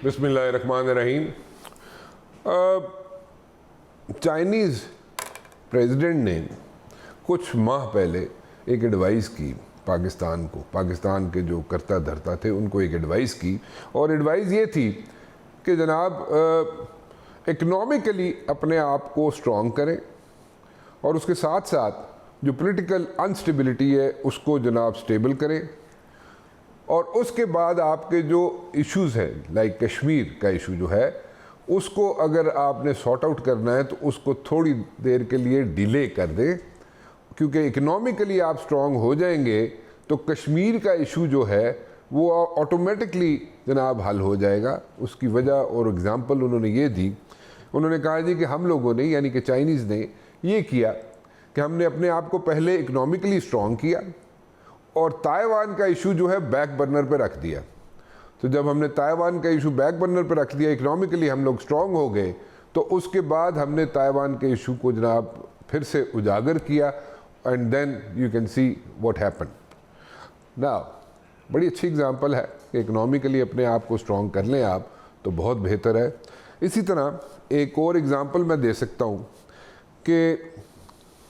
बिस्मिल्लाहिर्रहमानिर्रहीम। Chinese president ने कुछ माह पहले एक एडवाइस की पाकिस्तान को, पाकिस्तान के जो करता धरता थे उनको एक एडवाइस की, और एडवाइस ये थी कि जनाब इकनॉमिकली अपने आप को स्ट्रॉन्ग करें और उसके साथ साथ जो पॉलिटिकल अनस्टेबिलिटी है उसको जनाब स्टेबल करें, और उसके बाद आपके जो इश्यूज़ हैं लाइक कश्मीर का इशू जो है उसको अगर आपने सॉर्ट आउट करना है तो उसको थोड़ी देर के लिए डिले कर दें, क्योंकि इकनॉमिकली आप स्ट्रॉन्ग हो जाएंगे तो कश्मीर का इशू जो है वो ऑटोमेटिकली जनाब हल हो जाएगा। उसकी वजह और एग्ज़ाम्पल उन्होंने ये दी, उन्होंने कहा जी कि हम लोगों ने यानी कि चाइनीज़ ने ये किया कि हमने अपने आप को पहले इकनॉमिकली स्ट्रॉन्ग किया और ताइवान का इशू जो है बैक बर्नर पे रख दिया। तो जब हमने ताइवान का इशू बैक बर्नर पे रख दिया, इकनॉमिकली हम लोग स्ट्रॉन्ग हो गए, तो उसके बाद हमने ताइवान के इशू को जनाब फिर से उजागर किया, and then you can see what happen now. बड़ी अच्छी एग्जांपल है कि इकनॉमिकली अपने आप को स्ट्रॉन्ग कर लें आप तो बहुत बेहतर है। इसी तरह एक और एग्ज़ाम्पल मैं दे सकता हूँ कि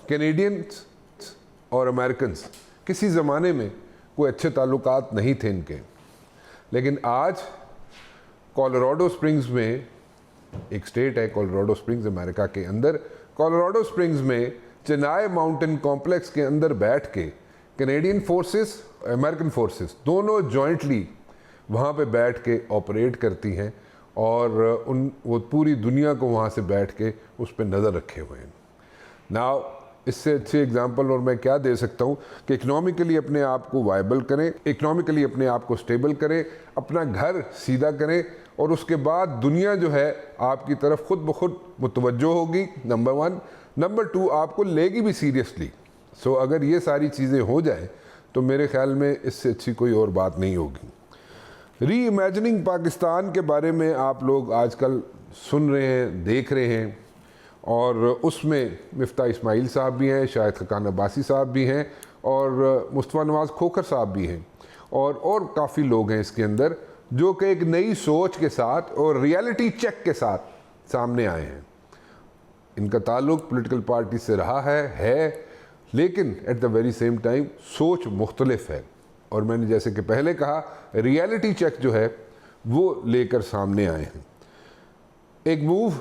कैनेडियंस और अमेरिकन्स किसी ज़माने में कोई अच्छे ताल्लुकात नहीं थे इनके, लेकिन आज कोलोराडो स्प्रिंग्स में एक स्टेट है कोलोराडो स्प्रिंग्स अमेरिका के अंदर, कोलोराडो स्प्रिंग्स में चेनाई माउंटेन कॉम्प्लेक्स के अंदर बैठ के कैनेडियन फोर्सेस अमेरिकन फोर्सेस दोनों जॉइंटली वहाँ पे बैठ के ऑपरेट करती हैं और वो पूरी दुनिया को वहाँ से बैठ के उस पर नज़र रखे हुए हैं। नाउ इससे अच्छी एग्जांपल और मैं क्या दे सकता हूँ कि इकनॉमिकली अपने आप को वायबल करें, इकनॉमिकली अपने आप को स्टेबल करें, अपना घर सीधा करें, और उसके बाद दुनिया जो है आपकी तरफ खुद ब खुद मुतवज्जो होगी, नंबर वन। नंबर टू, आपको लेगी भी सीरियसली। सो अगर ये सारी चीज़ें हो जाएं तो मेरे ख्याल में इससे अच्छी कोई और बात नहीं होगी। री इमेजिनिंग पाकिस्तान के बारे में आप लोग आजकल सुन रहे हैं, देख रहे हैं, और उसमें मिफ्ता इस्माइल साहब भी हैं, शाहिद खकान अब्बासी साहब भी हैं, और मुस्तफ़ा नवाज़ खोखर साहब भी हैं, और काफ़ी लोग हैं इसके अंदर जो कि एक नई सोच के साथ और रियलिटी चेक के साथ सामने आए हैं। इनका ताल्लुक़ पॉलिटिकल पार्टी से रहा है, लेकिन at the very same time सोच मुख्तलिफ है, और मैंने जैसे कि पहले कहा रियलिटी चेक जो है वो लेकर सामने आए हैं। एक मूव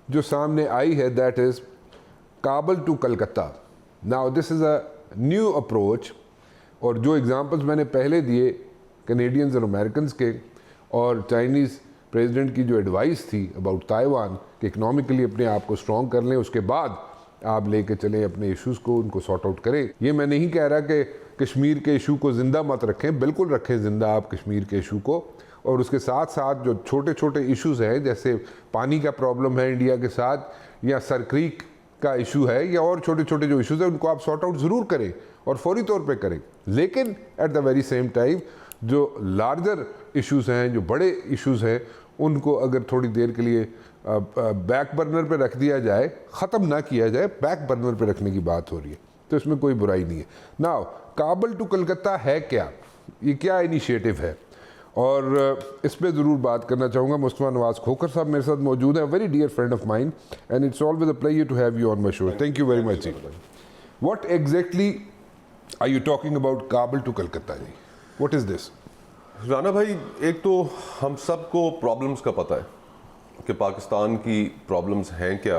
जो सामने आई है that is Kabul to Calcutta. Now this is a new approach, और जो एग्जांपल्स मैंने पहले दिए कैनेडियंस और अमेरिकन्स के और चाइनीज़ प्रेसिडेंट की जो एडवाइस थी अबाउट ताइवान कि इकनॉमिकली अपने आप को स्ट्रॉन्ग कर लें, उसके बाद आप लेके चलें अपने इश्यूज़ को, उनको सॉर्ट आउट करें। ये मैं नहीं कह रहा कि कश्मीर के इशू को ज़िंदा मत रखें, बिल्कुल रखें ज़िंदा आप कश्मीर के इशू को, और उसके साथ साथ जो छोटे छोटे इश्यूज़ हैं जैसे पानी का प्रॉब्लम है इंडिया के साथ, या सर क्रीक का इशू है, या और छोटे छोटे जो इश्यूज़ हैं उनको आप सॉर्ट आउट ज़रूर करें और फौरी तौर पे करें। लेकिन at the very same time जो लार्जर इश्यूज़ हैं, जो बड़े इश्यूज़ हैं, उनको अगर थोड़ी देर के लिए बैक बर्नर पे रख दिया जाए, ख़त्म ना किया जाए, बैक बर्नर पे रखने की बात हो रही है, तो इसमें कोई बुराई नहीं है। नाउ काबुल टू कलकत्ता है क्या, ये क्या इनिशिएटिव है, और इस पर ज़रूर बात करना चाहूँगा। मुस्तफ़ा नवाज़ खोखर साहब मेरे साथ मौजूद हैं, very dear friend of mine, and it's always a pleasure to have you on my show. Thank you very much ji. What exactly are you talking about Kabul to Calcutta ji, what is this? Rana भाई, एक तो हम सबको प्रॉब्लम्स का पता है कि पाकिस्तान की प्रॉब्लम्स हैं क्या,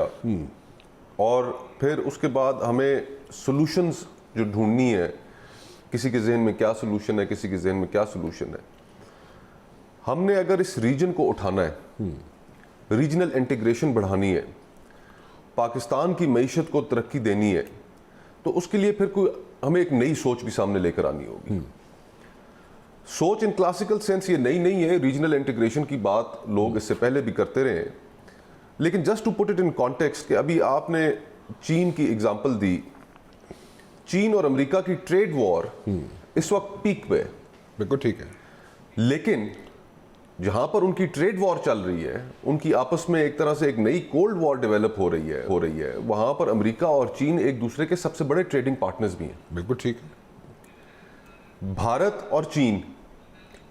और फिर उसके बाद हमें सॉल्यूशंस जो ढूंढनी है, किसी के जहन में क्या सॉल्यूशन है, किसी के जहन में क्या सॉल्यूशन है। हमने अगर इस रीजन को उठाना है, रीजनल इंटीग्रेशन बढ़ानी है, पाकिस्तान की मईशत को तरक्की देनी है, तो उसके लिए फिर हमें एक नई सोच भी सामने लेकर आनी होगी। सोच इन क्लासिकल सेंस ये नई नहीं है, रीजनल इंटीग्रेशन की बात लोग इससे पहले भी करते रहे, लेकिन just to put it in context कि अभी आपने चीन की एग्जांपल दी, चीन और अमेरिका की ट्रेड वॉर इस वक्त पीक पे है। बिल्कुल ठीक है, लेकिन जहां पर उनकी ट्रेड वॉर चल रही है, उनकी आपस में एक तरह से एक नई कोल्ड वॉर डेवलप हो रही है, वहां पर अमेरिका और चीन एक दूसरे के सबसे बड़े ट्रेडिंग पार्टनर्स भी हैं। बिल्कुल ठीक है। भारत और चीन,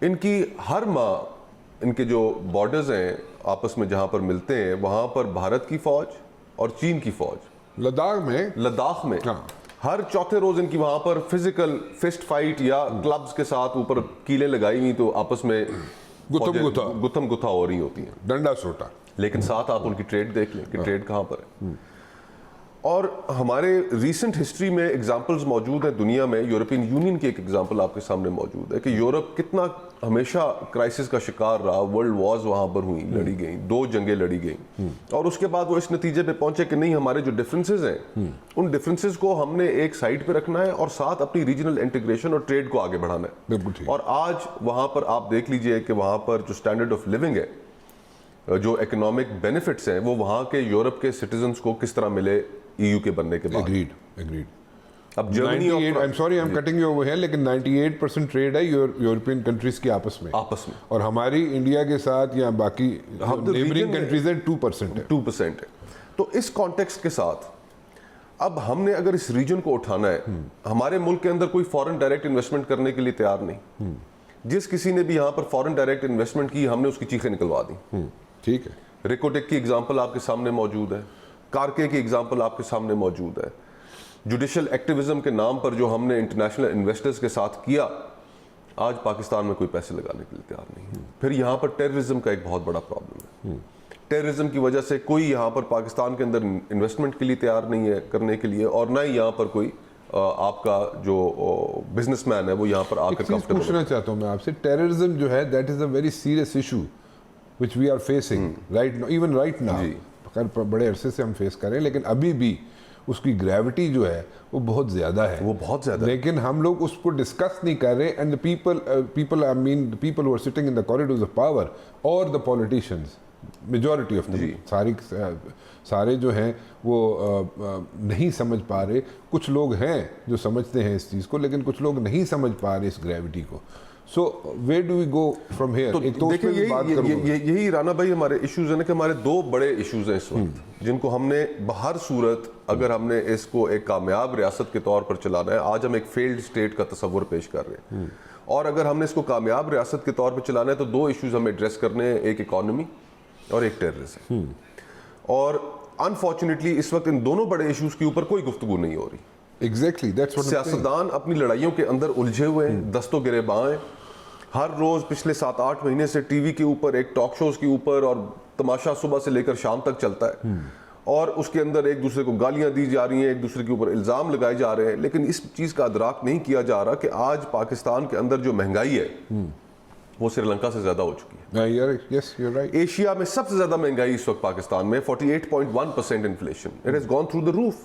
इनकी हर माह इनके जो बॉर्डर्स हैं आपस में जहाँ पर मिलते हैं, वहाँ पर भारत की फौज और चीन की फौज लद्दाख में हाँ। हर चौथे रोज इनकी वहाँ पर फिजिकल फिस्ट फाइट या क्लब्स के साथ ऊपर कीलें लगाई हुई, तो आपस में गुथम गुथा हो रही होती हैं, डंडा सोटा। लेकिन साथ आप उनकी ट्रेड देख लें कि ट्रेड कहाँ पर है। और हमारे रीसेंट हिस्ट्री में एग्जांपल्स मौजूद हैं दुनिया में। यूरोपियन यूनियन की एक एग्जांपल आपके सामने मौजूद है कि यूरोप कितना हमेशा क्राइसिस का शिकार रहा। वर्ल्ड वॉर्स वहाँ पर हुई, लड़ी गई, 2 जंगें लड़ी गई, और उसके बाद वो इस नतीजे पे पहुंचे कि नहीं, हमारे जो डिफरेंसेस हैं उन डिफरेंसेस को हमने एक साइड पे रखना है और साथ अपनी रीजनल इंटीग्रेशन और ट्रेड को आगे बढ़ाना है। बिल्कुल ठीक। और आज वहाँ पर आप देख लीजिए कि वहाँ पर जो स्टैंडर्ड ऑफ लिविंग है, जो इकोनॉमिक बेनिफिट्स हैं, वो वहाँ के यूरोप के सिटीजन्स को किस तरह मिले EU के बनने के बाद। Agreed. अब Germany I'm sorry I'm cutting you over here, लेकिन 98% ट्रेड है यूरोपियन कंट्रीज की आपस में, और हमारी इंडिया के साथ या बाकी नेबरिंग कंट्रीज है 2% है। 2% है। तो इस कॉन्टेक्स्ट के साथ अब हमने अगर इस रीजन को उठाना है, हमारे मुल्क के अंदर कोई फॉरेन डायरेक्ट इन्वेस्टमेंट करने के लिए तैयार नहीं। जिस किसी ने भी यहाँ पर फॉरेन डायरेक्ट इन्वेस्टमेंट की, हमने उसकी चीखें निकलवा दी। ठीक है। रिकोटेक की एग्जांपल आपके सामने मौजूद है, कारके की एग्जांपल आपके सामने मौजूद है। जुडिशल एक्टिविज्म के नाम पर जो हमने इंटरनेशनल इन्वेस्टर्स के साथ किया, आज पाकिस्तान में कोई पैसे लगाने के लिए तैयार नहीं। फिर यहाँ पर टेररिज्म का एक बहुत बड़ा प्रॉब्लम है। टेररिज्म की वजह से कोई यहाँ पर पाकिस्तान के अंदर इन्वेस्टमेंट के लिए तैयार नहीं है करने के लिए, और ना ही यहाँ पर कोई आपका जो बिजनेसमैन है वो यहाँ पर आकर कंफर्टेबल। पूछना चाहता हूँ मैं आपसे, टेररिज्म जो है that is a very serious issue which we are facing right now, even right now. बड़े अरसे से हम फेस कर रहे हैं, लेकिन अभी भी उसकी ग्रेविटी जो है वो बहुत ज़्यादा है, वो बहुत ज़्यादा, लेकिन हम लोग उसको डिस्कस नहीं कर रहे। And the people I mean the people who are sitting in the corridors of power और द पॉलिटिशियंस, मेजॉरिटी ऑफ सारे जो हैं वो नहीं समझ पा रहे। कुछ लोग हैं जो समझते हैं इस चीज़ को, लेकिन कुछ लोग नहीं समझ पा रहे इस ग्रेविटी को। So where do we go from here? तो देखिए यही राना भाई हमारे इश्यूज है ना, कि हमारे 2 बड़े इश्यूज हैं इस वक्त, जिनको हमने हर सूरत अगर हमने इसको एक कामयाब रियासत के तौर पर चलाना है, आज हम एक फेल्ड स्टेट का तस्वुर पेश कर रहे हैं, और अगर हमने इसको कामयाब रियासत के तौर पर चलाना है तो 2 इश्यूज हमें एड्रेस करने हैं, एक इकॉनमी और एक टेररिज्म। और अनफॉर्चुनेटली इस वक्त इन दोनों बड़े इश्यूज के ऊपर कोई गुफ्तगू नहीं हो रही। एग्जैक्टली दैट्स व्हाट सियासतदान अपनी लड़ाइयों के अंदर उलझे हुए हैं, दस्तों गिरेबां। हर रोज पिछले 7-8 महीने से टीवी के ऊपर, एक टॉक शोज के ऊपर, और तमाशा सुबह से लेकर शाम तक चलता है, और उसके अंदर एक दूसरे को गालियां दी जा रही हैं, एक दूसरे के ऊपर इल्जाम लगाए जा रहे हैं। लेकिन इस चीज का अदराक नहीं किया जा रहा कि आज पाकिस्तान के अंदर जो महंगाई है वो श्रीलंका से ज्यादा हो चुकी है। Yes, you're right. एशिया में सबसे ज्यादा महंगाई इस वक्त पाकिस्तान में, 48.1% inflation, it has gone through the roof.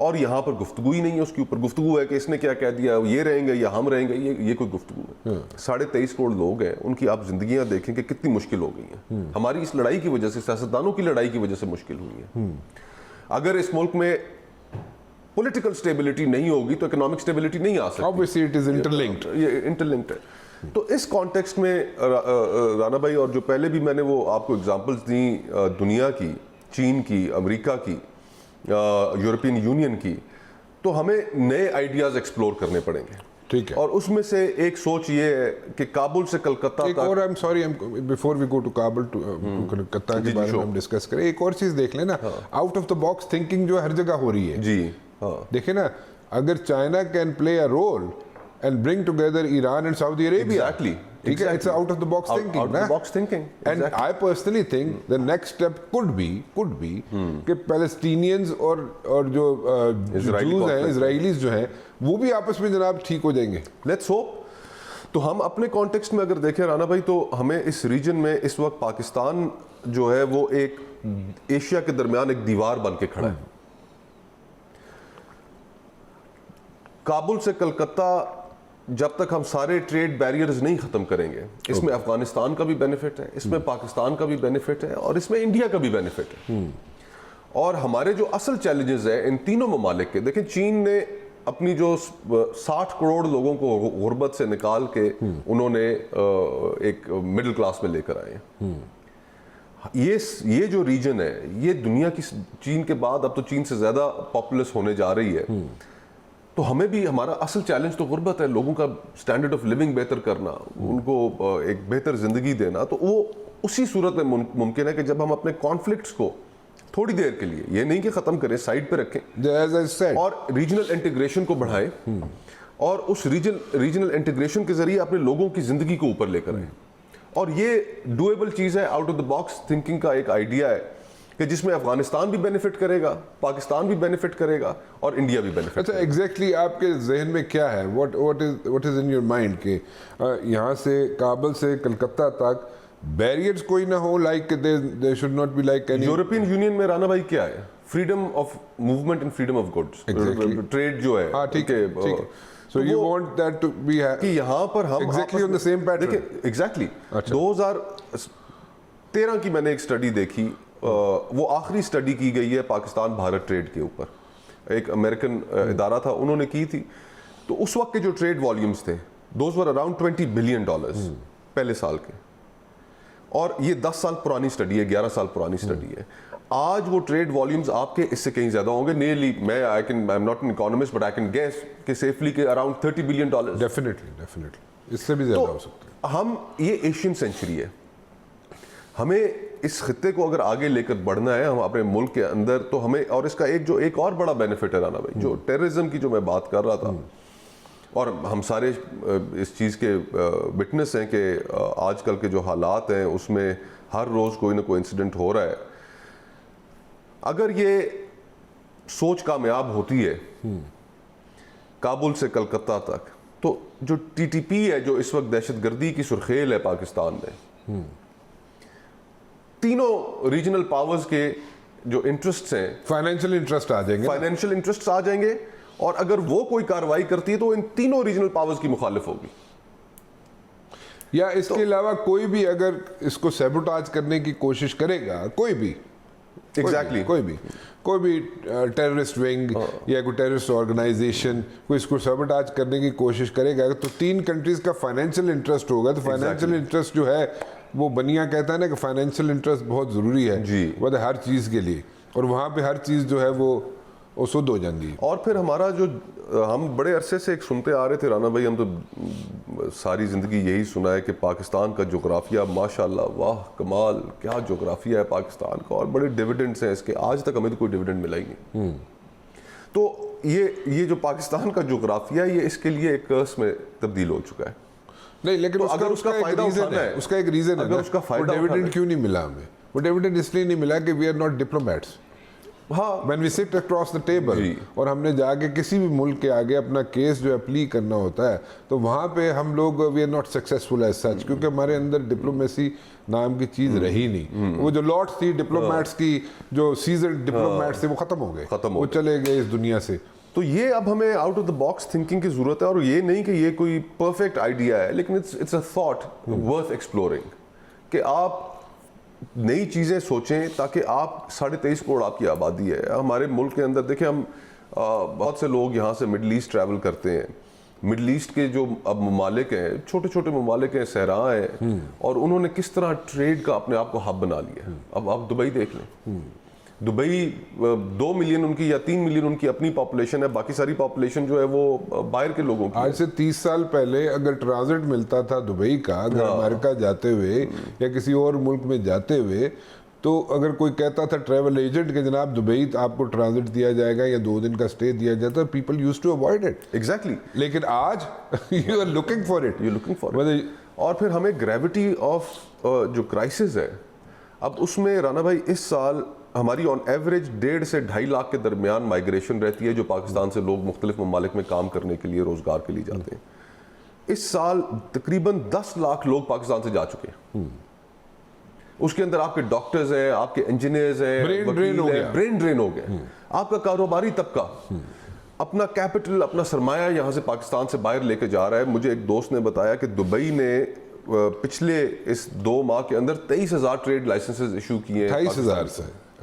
और यहाँ पर गुफ्तगू ही नहीं है उसके ऊपर। गुफ्तगू है कि इसने क्या कह दिया, ये रहेंगे या हम रहेंगे, ये कोई गुफ्तगू है। 23.5 करोड़ लोग हैं, उनकी आप जिंदगियां देखें कि कितनी मुश्किल हो गई हैं। हमारी इस लड़ाई की वजह से, सियासतदानों की लड़ाई की वजह से मुश्किल हुई है। अगर इस मुल्क में पॉलिटिकल स्टेबिलिटी नहीं होगी तो इकोनॉमिक स्टेबिलिटी नहीं आ सकती। Obviously it is interlinked. ये इंटरलिंक्ड है। तो इस कॉन्टेक्स्ट में राना भाई, और जो पहले भी मैंने वो आपको एग्जांपल्स दी दुनिया की, चीन की, अमेरिका की, यूरोपियन यूनियन की, तो हमें नए आइडियाज एक्सप्लोर करने पड़ेंगे। ठीक है। और उसमें से एक सोच ये है कि काबुल से कलकत्ता तक, और I am sorry before we go to Kabul to Calcutta के बारे में हम डिस्कस करें, एक और चीज देख लेना, out of the box thinking जो हर जगह हो रही है। जी देखिए ना, अगर China can play a role and bring together Iran and Saudi Arabia. Exactly. It's out of the box thinking. Out of the box thinking. And I personally think the next step could be कि Palestinians और जो Jews हैं, Israelis जो हैं, वो भी आपस में जनाब ठीक हो जाएंगे। Let's hope. तो हम अपने कॉन्टेक्स्ट में अगर देखें राना भाई, तो हमें इस रीजन में इस वक्त पाकिस्तान जो है वो एक एशिया के दरमियान एक दीवार बन के खड़ा है। काबुल से कलकत्ता जब तक हम सारे ट्रेड बैरियर्स नहीं खत्म करेंगे, इसमें अफगानिस्तान का भी बेनिफिट है, इसमें पाकिस्तान का भी बेनिफिट है, और इसमें इंडिया का भी बेनिफिट है। और हमारे जो असल चैलेंजेस है इन तीनों ममालिक के, देखें चीन ने अपनी जो 60 करोड़ लोगों को गुर्बत से निकाल के उन्होंने एक मिडिल क्लास में लेकर आए हैं। ये जो रीजन है, ये दुनिया की, चीन के बाद अब तो चीन से ज्यादा पॉपुलस होने जा रही है। तो तो हमें भी हमारा असल चैलेंज तो गुर्बत है, लोगों का स्टैंडर्ड ऑफ लिविंग बेहतर करना, उनको एक बेहतर जिंदगी देना। तो वो उसी सूरत में मुमकिन है कि जब हम अपने कॉन्फ्लिक्ट्स को थोड़ी देर के लिए, ये नहीं कि खत्म करें, साइड पे रखें As I said, और रीजनल इंटीग्रेशन को बढ़ाएं और उस रीजनल इंटीग्रेशन के जरिए अपने लोगों की जिंदगी को ऊपर लेकर आए। और ये डुएबल चीज है, out of the box thinking का एक आइडिया है कि जिसमें अफगानिस्तान भी बेनिफिट करेगा, पाकिस्तान भी बेनिफिट करेगा और इंडिया भी बेनिफिट अच्छा, एग्जैक्टली आपके जहन में क्या है, what is in your mind कि यहाँ से काबुल से कलकत्ता तक बैरियर्स कोई ना हो, like they should not be like any. European union में राना भाई क्या है? Freedom of movement and freedom of goods, trade जो है। हाँ, ठीक है, ठीक है। So you want that to be कि यहाँ पर हम exactly on the same pattern? देखिए एग्जैक्टली अच्छा। 2013 की मैंने एक स्टडी देखी, वो आखिरी स्टडी की गई है पाकिस्तान भारत ट्रेड के ऊपर, एक अमेरिकन इदारा था, उन्होंने की थी। तो उस वक्त के जो ट्रेड वॉल्यूम्स थे, दोज वर अराउंड $20 बिलियन पहले साल के। और ये 10 साल पुरानी स्टडी है, 11 साल पुरानी स्टडी है। आज वो ट्रेड वॉल्यूम्स आपके इससे कहीं ज्यादा होंगे। Nearly, I am not an economist but I can guess कि सेफली के अराउंड $30 बिलियन। डेफिनेटली इससे भी ज्यादा हो सकता है। हम, ये एशियन सेंचुरी है, हमें इस खित्ते को अगर आगे लेकर बढ़ना है, हम अपने मुल्क के अंदर, तो हमें, और इसका एक और बड़ा बेनिफिट है राना भाई, जो टेररिज्म की जो मैं बात कर रहा था, और हम सारे इस चीज़ के विटनेस हैं कि आजकल के जो हालात हैं उसमें हर रोज़ कोई ना कोई इंसिडेंट हो रहा है। अगर ये सोच कामयाब होती है काबुल से कलकत्ता तक, तो जो टीटीपी है, जो इस वक्त दहशतगर्दी की सुर्खेल है पाकिस्तान में, तीनों रीजनल पावर्स के जो इंटरेस्ट्स हैं, फाइनेंशियल इंटरेस्ट आ जाएंगे, फाइनेंशियल इंटरेस्ट्स आ जाएंगे, और अगर वो कोई कार्रवाई करती है तो इन तीनों रीजनल पावर्स की मुखालिफ होगी। या इसके अलावा कोई भी अगर इसको सैबोटाज करने की कोशिश करेगा, कोई भी कोई भी टेररिस्ट विंग या कोई टेररिस्ट ऑर्गेनाइजेशन कोई इसको सैबोटाज करने की कोशिश करेगा, तो 3 कंट्रीज का फाइनेंशियल इंटरेस्ट होगा। तो फाइनेंशियल इंटरेस्ट जो है, वो बनिया कहता है ना कि फाइनेंशियल इंटरेस्ट बहुत ज़रूरी है जी, मतलब हर चीज़ के लिए, और वहाँ पे हर चीज़ जो है वो सुध हो जाती है। और फिर हमारा जो, हम बड़े अरसे से एक सुनते आ रहे थे राना भाई, हम तो सारी ज़िंदगी यही सुना है कि पाकिस्तान का जोग्राफिया माशाल्लाह, वाह कमाल, क्या जोग्राफिया है पाकिस्तान का, और बड़े डिविडेंड्स हैं इसके। आज तक हमें तो कोई डिविडेंड मिला ही नहीं। तो ये जो पाकिस्तान का जोग्राफिया है, ये इसके लिए एक कर्स में तब्दील हो चुका है। नहीं, लेकिन तो अगर उसका फायदा उठाना है, उसका एक रीजन है, अगर उसका फायदा डिविडेंड क्यों नहीं मिला हमें? वो डिविडेंड इसलिए नहीं मिला कि वी आर नॉट डिप्लोमेट्स। हाँ, When we sit across the table, और हमने जाके किसी भी मुल्क के आगे अपना केस जो है प्ली करना होता है, तो वहाँ पे हम लोग we are not successful as such, क्योंकि हमारे अंदर डिप्लोमेसी नाम की चीज़ रही नहीं। वो जो लॉट्स थी डिप्लोमेट्स की, जो सीजन डिप्लोमेट्स थे, वो ख़त्म हो गए, वो चले गए इस दुनिया से। तो ये अब हमें out of the box thinking की ज़रूरत है। और ये नहीं कि ये कोई परफेक्ट आइडिया है, लेकिन it's a thought worth exploring, कि आप नई चीज़ें सोचें, ताकि आप 23.5 करोड़ आपकी आबादी है हमारे मुल्क के अंदर। देखिए, हम बहुत से लोग यहाँ से मिडल ईस्ट ट्रैवल करते हैं। मिडल ईस्ट के जो अब ममालिक हैं, छोटे छोटे ममालिक हैं, सहरा हैं, और उन्होंने किस तरह ट्रेड का अपने आप को हब बना लिया है। अब आप दुबई देख लें, दुबई 2 मिलियन उनकी या 3 मिलियन उनकी अपनी पॉपुलेशन है, बाकी सारी पॉपुलेशन जो है वो बाहर के लोगों की। आज से 30 साल पहले अगर ट्रांजिट मिलता था दुबई का, अगर अमेरिका जाते हुए या किसी और मुल्क में जाते हुए, तो अगर कोई कहता था ट्रैवल एजेंट के जनाब दुबई आपको ट्रांजिट दिया जाएगा या 2 दिन का स्टे दिया जाता, people used to avoid it. Exactly. लेकिन आज you are looking for it. और फिर हमें ग्रेविटी ऑफ जो क्राइसिस है, अब उसमें राना भाई इस साल हमारी ऑन एवरेज 1.5 से 2.5 लाख के दरमियान माइग्रेशन रहती है, जो पाकिस्तान से लोग मुख्तलिफ ममालिक में काम करने के लिए, रोजगार के लिए जाते हैं। इस साल तकरीबन 10 लाख लोग पाकिस्तान से जा चुके हैं। उसके अंदर आपके डॉक्टर्स हैं, आपके इंजीनियर्स हैं, ब्रेन ड्रेन हो गया, आपका कारोबारी तबका अपना कैपिटल, अपना सरमाया यहाँ से पाकिस्तान से बाहर लेके जा रहा है। मुझे एक दोस्त ने बताया कि दुबई ने पिछले इस 2 माह के अंदर 23,000 ट्रेड लाइसेंसेस इशू किए हैं।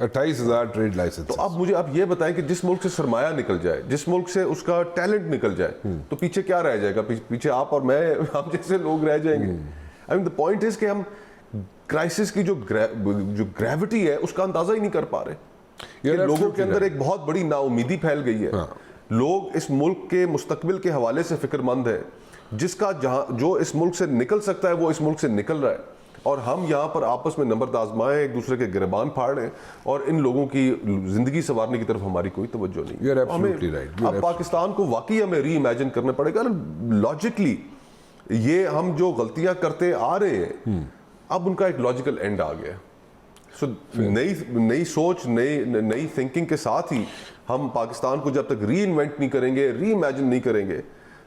28,000 ट्रेड लाइसेंस। तो अब मुझे आप ये बताएं कि जिस मुल्क से सरमाया निकल जाए, जिस मुल्क से उसका टैलेंट निकल जाए, तो पीछे क्या रह जाएगा? पीछे आप और मैं, हम जैसे लोग रह जाएंगे। आई मीन द पॉइंट इज कि हम क्राइसिस की जो ग्रेविटी है उसका अंदाजा ही नहीं कर पा रहे। कि लोगों के अंदर एक बहुत बड़ी नाउमीदी फैल गई है। लोग इस मुल्क के मुस्तकबिल के हवाले से फिक्रमंद है, जिसका जो इस मुल्क से निकल सकता है वो इस मुल्क से निकल रहा है, और हम यहाँ पर आपस में नंबर आजमाएं, एक दूसरे के गिरबान फाड़ें, और इन लोगों की जिंदगी संवारने की तरफ हमारी कोई तवज्जो नहीं। You're absolutely right. अब पाकिस्तान को वाकई हमें री इमेजिन करना पड़ेगा। लॉजिकली ये हम जो गलतियां करते आ रहे हैं, अब उनका एक लॉजिकल एंड आ गया। सो नई सोच, नई थिंकिंग के साथ ही हम पाकिस्तान को जब तक री इन्वेंट नहीं करेंगे, री इमेजिन नहीं करेंगे,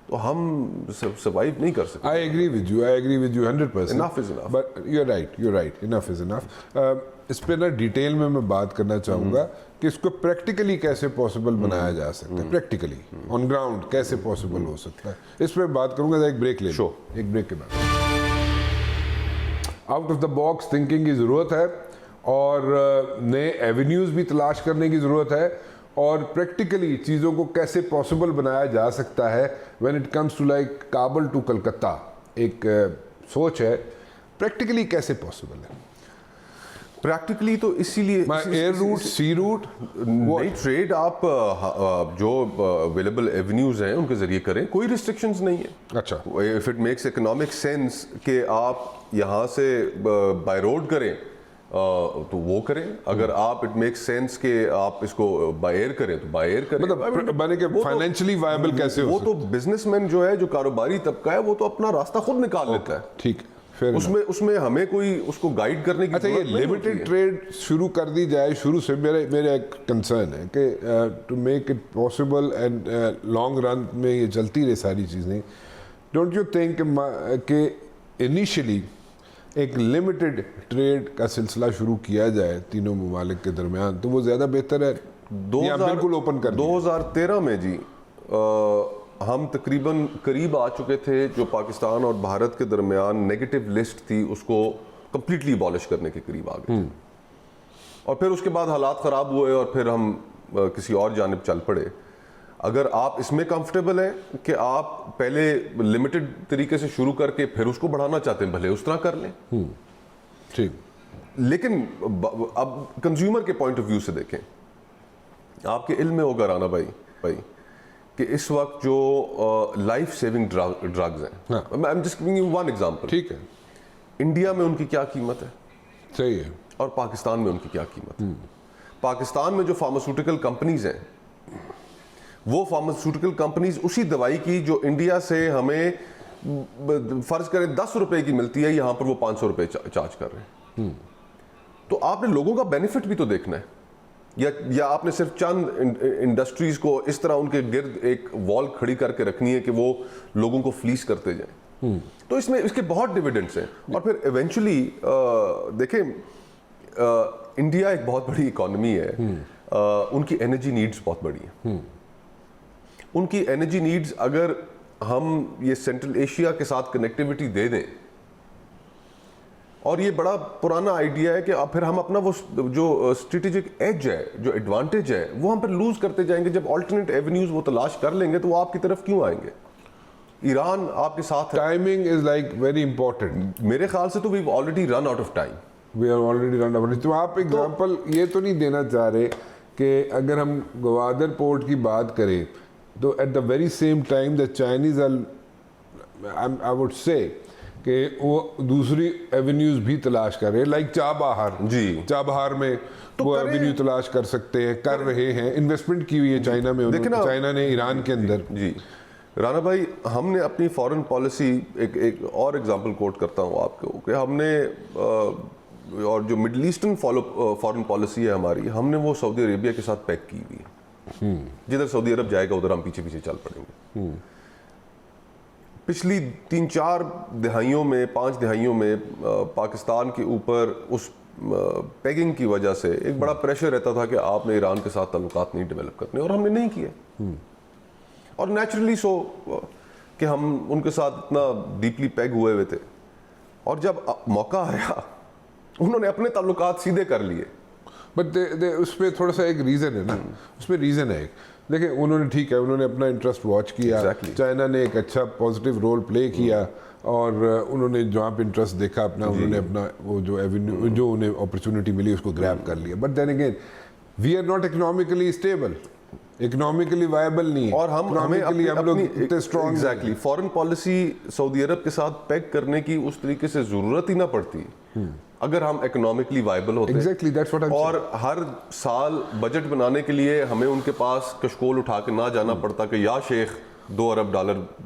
तो हम सर्वाइव नहीं कर सकते। I agree with you 100%. Enough is enough. But you're right. Enough is enough. इस पे ना डिटेल में मैं बात करना चाहूँगा कि इसको प्रैक्टिकली कैसे पॉसिबल बनाया जा सकता है, प्रैक्टिकली ऑन ग्राउंड कैसे पॉसिबल हो सकता है, इस पे बात करूँगा। एक ब्रेक ले लो, एक ब्रेक के बाद। Out of the box thinking की ज़रूरत है, और नए एवेन्यूज़ भी तलाश करने की ज़रूरत है, और प्रैक्टिकली चीज़ों को कैसे पॉसिबल बनाया जा सकता है। When it comes to like Kabul to Calcutta, एक सोच है, प्रैक्टिकली कैसे पॉसिबल है। प्रैक्टिकली तो इसीलिए एयर रूट, सी रूट, नई ट्रेड आप जो अवेलेबल एवेन्यूज हैं उनके जरिए करें, कोई रिस्ट्रिक्शंस नहीं है। अच्छा, if it makes economic sense कि आप यहाँ से बाय रोड करें तो वो करें, अगर आप इट मेक्स सेंस कि आप इसको बाय एयर करें तो बाय एयर करें। मतलब बने के फाइनेंशियली वायबल कैसे हो वो तो बिजनेसमैन जो है, जो कारोबारी तबका है, वो तो अपना रास्ता खुद निकाल लेता है। ठीक है, फिर उसमें हमें कोई उसको गाइड करने की। अच्छा, ये लिमिटेड ट्रेड शुरू कर दी जाए शुरू से, मेरा एक कंसर्न है कि to make it possible and long run में ये चलती रहे सारी चीज़ें। डोंट यू थिंक कि इनिशियली एक लिमिटेड ट्रेड का सिलसिला शुरू किया जाए तीनों ममालिक के दरमियान, तो वो ज़्यादा बेहतर है, या बिल्कुल ओपन कर 2013 में जी हम तकरीबन करीब आ चुके थे, जो पाकिस्तान और भारत के दरमियान नेगेटिव लिस्ट थी उसको कंप्लीटली अबॉलिश करने के करीब आ गए थे। और फिर उसके बाद हालात ख़राब हुए और फिर हम किसी और जानिब चल पड़े। अगर आप इसमें कंफर्टेबल हैं कि आप पहले लिमिटेड तरीके से शुरू करके फिर उसको बढ़ाना चाहते हैं, भले उस तरह कर लें, ठीक। लेकिन अब कंज्यूमर के पॉइंट ऑफ व्यू से देखें, आपके इल्म में होगा राना भाई कि इस वक्त जो लाइफ सेविंग ड्रग्स हैं, I am just giving you one example, ठीक है, इंडिया में उनकी क्या कीमत है, सही है, और पाकिस्तान में उनकी क्या कीमत है। पाकिस्तान में जो फार्मास्यूटिकल कंपनीज हैं, वो फार्मास्यूटिकल कंपनीज उसी दवाई की जो इंडिया से हमें फर्ज करें 10 रुपए की मिलती है, यहां पर वो 500 रुपए चार्ज कर रहे हैं। तो आपने लोगों का बेनिफिट भी तो देखना है, या आपने सिर्फ चंद इंडस्ट्रीज को इस तरह उनके गिर्द एक वॉल खड़ी करके रखनी है कि वो लोगों को फ्लीस करते जाएं। तो इसमें इसके बहुत डिविडेंड्स हैं। और फिर इवेंचुअली देखें, इंडिया एक बहुत बड़ी इकोनॉमी है, उनकी एनर्जी नीड्स बहुत बड़ी है। उनकी एनर्जी नीड्स अगर हम ये सेंट्रल एशिया के साथ कनेक्टिविटी दे दें, और ये बड़ा पुराना आइडिया है कि अब फिर हम अपना वो जो स्ट्रेटेजिक एज है, जो एडवांटेज है, वो हम फिर लूज करते जाएंगे। जब ऑल्टरनेट एवेन्यूज वो तलाश कर लेंगे तो वो आपकी तरफ क्यों आएंगे? ईरान आपके साथ है। Timing is like very important. मेरे ख्याल से तो we already run out of time. We are already run out. तो आप एग्जांपल ये तो नहीं देना चाह रहे कि अगर हम गवादर पोर्ट की बात करें तो at the very same time the Chinese I would say कि वो दूसरी एवेन्यूज भी तलाश कर रहे हैं, लाइक चाबहार जी, चाबहार में तो वो एवेन्यू तलाश कर सकते हैं, कर रहे हैं, इन्वेस्टमेंट की हुई है चाइना में, चाइना ने ईरान के अंदर। जी राना भाई, हमने अपनी फॉरेन पॉलिसी, एक और एग्जांपल कोट करता हूँ आपको, कि हमने और जो मिडल ईस्टर्न फॉरेन पॉलिसी है हमारी, हमने वो सऊदी अरेबिया के साथ पैक की हुई है। जिधर सऊदी अरब जाएगा उधर हम पीछे पीछे चल पड़ेंगे। पिछली 3-4 दिहाइयों में, 5 दिहाइयों में पाकिस्तान के ऊपर उस पैगिंग की वजह से एक बड़ा प्रेशर रहता था कि आपने ईरान के साथ ताल्लुकात नहीं डेवलप करने, और हमने नहीं किए। और नेचुरली सो कि हम उनके साथ इतना डीपली पैग हुए हुए थे, और जब मौका आया उन्होंने अपने ताल्लुकात सीधे कर लिए। बट उस पर थोड़ा सा एक रीज़न है ना, उसमें रीज़न है एक, देखिए उन्होंने ठीक है, उन्होंने अपना इंटरेस्ट वॉच किया, चाइना ने एक अच्छा पॉजिटिव रोल प्ले किया, और उन्होंने जहाँ पे इंटरेस्ट देखा अपना, उन्होंने अपना वो जो एवेन्यू, जो उन्हें अपॉर्चुनिटी मिली उसको ग्रैब कर लिया। But then again we are not economically stable economically viable नहीं है, और हम हमें इकोनॉमिकली हम लोग इतने स्ट्रॉन्ग एग्जैक्टली फॉरेन पॉलिसी सऊदी अरब के साथ पैक करने की उस तरीके से जरूरत ही ना पड़ती अगर हम इकोनॉमिकली वायबल होते। Exactly that's what I am और हर साल बजट बनाने के लिए हमें उनके पास कशकोल उठा के ना जाना पड़ता कि या शेख $2 अरब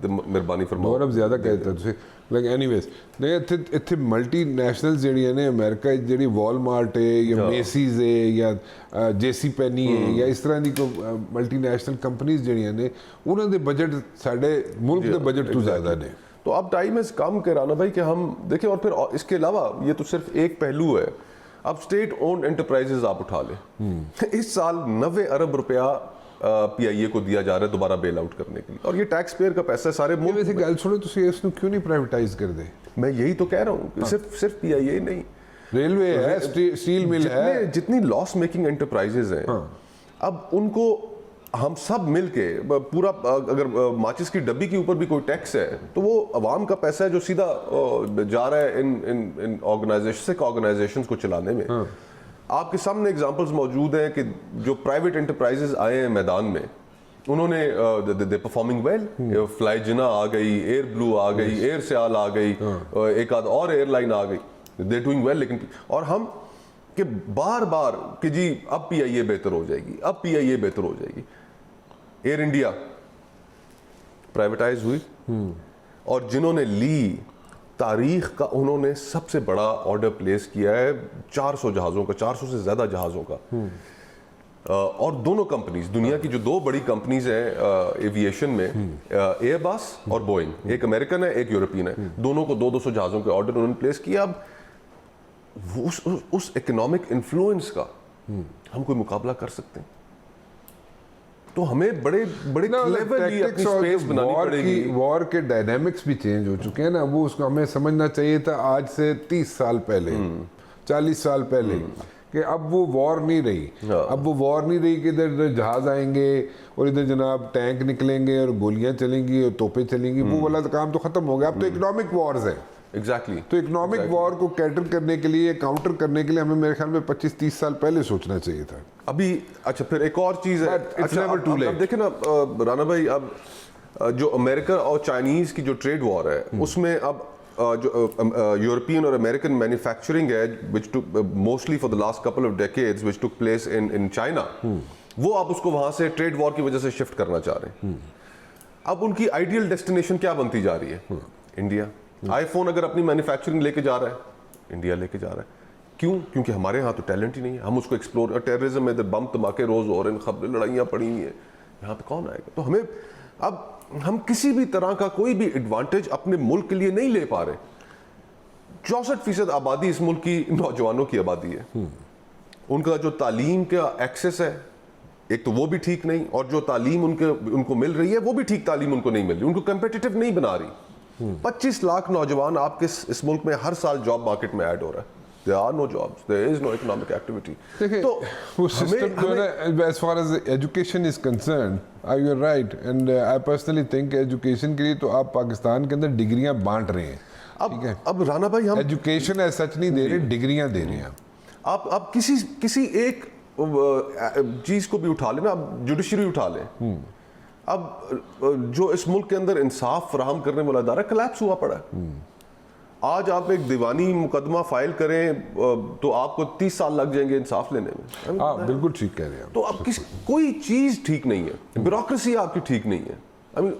मेहरबानी फरमाओ। और अब ज़्यादा कहते हैं ਤੁਸੀਂ ਲਾਈਕ ਐਨੀਵੇਜ਼ ਨਹੀਂ ਇੱਥੇ ਮਲਟੀਨੈਸ਼ਨਲਸ ਜਿਹੜੀਆਂ ਨੇ ਅਮਰੀਕਾ 'ਚ ਜਿਹੜੀ ਵਾਲਮਾਰਟ ਹੈ ਜਾਂ ਮੇਸੀਜ਼ ਹੈ ਜਾਂ ਜੇਸੀ ਪੈਨੀ ਹੈ ਜਾਂ ਇਸ ਤਰ੍ਹਾਂ ਦੀ ਕੋਈ ਮਲਟੀਨੈਸ਼ਨਲ ਕੰਪਨੀਆਂ ਜਿਹੜੀਆਂ ਨੇ ਉਹਨਾਂ ਦੇ ਬਜਟ ਸਾਡੇ ਮੁਲਕ ਦੇ ਬਜਟ ਤੋਂ ਜ਼ਿਆਦਾ ਨੇ। तो अब टाइम इज कम के राना भाई कि हम देखें। और फिर इसके अलावा ये तो सिर्फ एक पहलू है, अब स्टेट ओन्ड एंटरप्राइजेज आप उठा लें। इस साल 90 अरब रुपया PIA को दिया जा रहा है दोबारा बेल आउट करने के लिए, और ये टैक्स पेयर का पैसा है सारे मुल्क। वैसे गल सुनो, ਤੁਸੀਂ ਇਸ ਨੂੰ ਕਿਉਂ नहीं प्राइवेटाइज कर दे? मैं यही तो कह रहा हूँ, सिर्फ PIA नहीं, रेलवे है, स्टील मिल है, जितनी लॉस मेकिंग एंटरप्राइजेज हैं अब उनको हम सब मिलके पूरा, अगर माचिस की डब्बी के ऊपर भी कोई टैक्स है तो वो अवाम का पैसा है जो सीधा जा रहा है इन ऑर्गेनाइजेशंस को चलाने में। आपके सामने एग्जांपल्स मौजूद हैं कि जो प्राइवेट एंटरप्राइजेज आए हैं मैदान में, उन्होंने दे परफॉर्मिंग वेल। फ्लाई जिना आ गई, एयर ब्लू आ गई, एयर सियाल आ गई, एक आध और एयरलाइन आ गई, दे डूइंग वेल। लेकिन और हम कि बार बार कि जी अब PIA बेहतर हो जाएगी, अब PIA बेहतर हो जाएगी। एयर इंडिया प्राइवेटाइज हुई और जिन्होंने ली तारीख का, उन्होंने सबसे बड़ा ऑर्डर प्लेस किया है 400 जहाज़ों का, 400 से ज़्यादा जहाज़ों का। और दोनों कंपनीज, दुनिया की जो दो बड़ी कंपनीज हैं एविएशन में, एयरबस और बोइंग, एक अमेरिकन है एक यूरोपियन है, दोनों को 200 जहाज़ों के ऑर्डर उन्होंने प्लेस किया। अब उस इकोनॉमिक इन्फ्लुएंस का हम कोई मुकाबला कर सकते हैं? तो हमें बड़े क्लेवरली अपनी स्पेस बनानी पड़ेगी। वॉर के डायनामिक्स भी चेंज हो चुके हैं ना, वो उसको हमें समझना चाहिए था आज से 30 साल पहले, 40 साल पहले, कि अब वो वॉर नहीं रही। अब वो वॉर नहीं रही कि इधर जहाज आएंगे और इधर जनाब टैंक निकलेंगे और गोलियां चलेंगी और तोपें चलेंगी, वो वाला काम तो खत्म हो गया। अब तो इकोनॉमिक वॉर्स है। एग्जैक्टली तो इकोनॉमिक वॉर को कैटर करने के लिए, काउंटर करने के लिए हमें मेरे ख्याल में 25-30 साल पहले सोचना चाहिए था अभी। अच्छा, फिर एक और चीज़ है, अच्छा, अब देखें ना राना भाई, अब जो अमेरिका और चाइनीज़ की जो ट्रेड वॉर है उसमें अब जो यूरोपियन और अमेरिकन मैन्युफैक्चरिंग है which took mostly for the last couple of decades which took place in China, वो आप उसको वहाँ से ट्रेड वॉर की वजह से शिफ्ट करना चाह रहे हैं। अब उनकी आइडियल डेस्टिनेशन क्या बनती जा रही है? इंडिया। आईफोन अगर अपनी मैन्युफैक्चरिंग लेके जा रहा है, इंडिया लेके जा रहा है। क्यों? क्योंकि हमारे यहाँ तो टैलेंट ही नहीं है, हम उसको एक्सप्लोर। और टेररिज्म में बम धमाके रोज हो रहे हैं, खबरें, लड़ाइयाँ पड़ी हुई हैं, यहाँ पे कौन आएगा? तो हमें अब हम किसी भी तरह का कोई भी एडवांटेज अपने मुल्क के लिए नहीं ले पा रहे। 64% आबादी इस मुल्क की नौजवानों की आबादी है। उनका जो तालीम का एक्सेस है, एक तो वो भी ठीक नहीं, और जो तालीम उनको मिल रही है वो भी ठीक तालीम उनको नहीं मिल रही, उनको कंपेटिटिव नहीं बना रही। 25 लाख नौजवान आपके इस मुल्क में हर साल जॉब मार्केट में ऐड हो रहा है। There are no jobs, there is no economic activity. तो वो सिस्टम जो है, as far as education is concerned, you're right, and I personally think education के लिए तो आप पाकिस्तान के अंदर डिग्रियां बांट रहे हैं। अब राना भाई, हम एजुकेशन ऐसा सच नहीं दे रहे, डिग्रियां दे रहे हैं। आप किसी एक चीज को भी उठा लें ना, आप जुडिशरी उठा लें। अब जो इस मुल्क के अंदर इंसाफ फराहम करने वाला अदारा कोलैप्स हुआ पड़ा है। आज आप एक दीवानी मुकदमा फाइल करें तो आपको 30 साल लग जाएंगे इंसाफ लेने में। हाँ, बिल्कुल ठीक कह रहे हैं। तो अब कोई चीज ठीक नहीं है, ब्यूरोक्रेसी आपकी ठीक नहीं है। I mean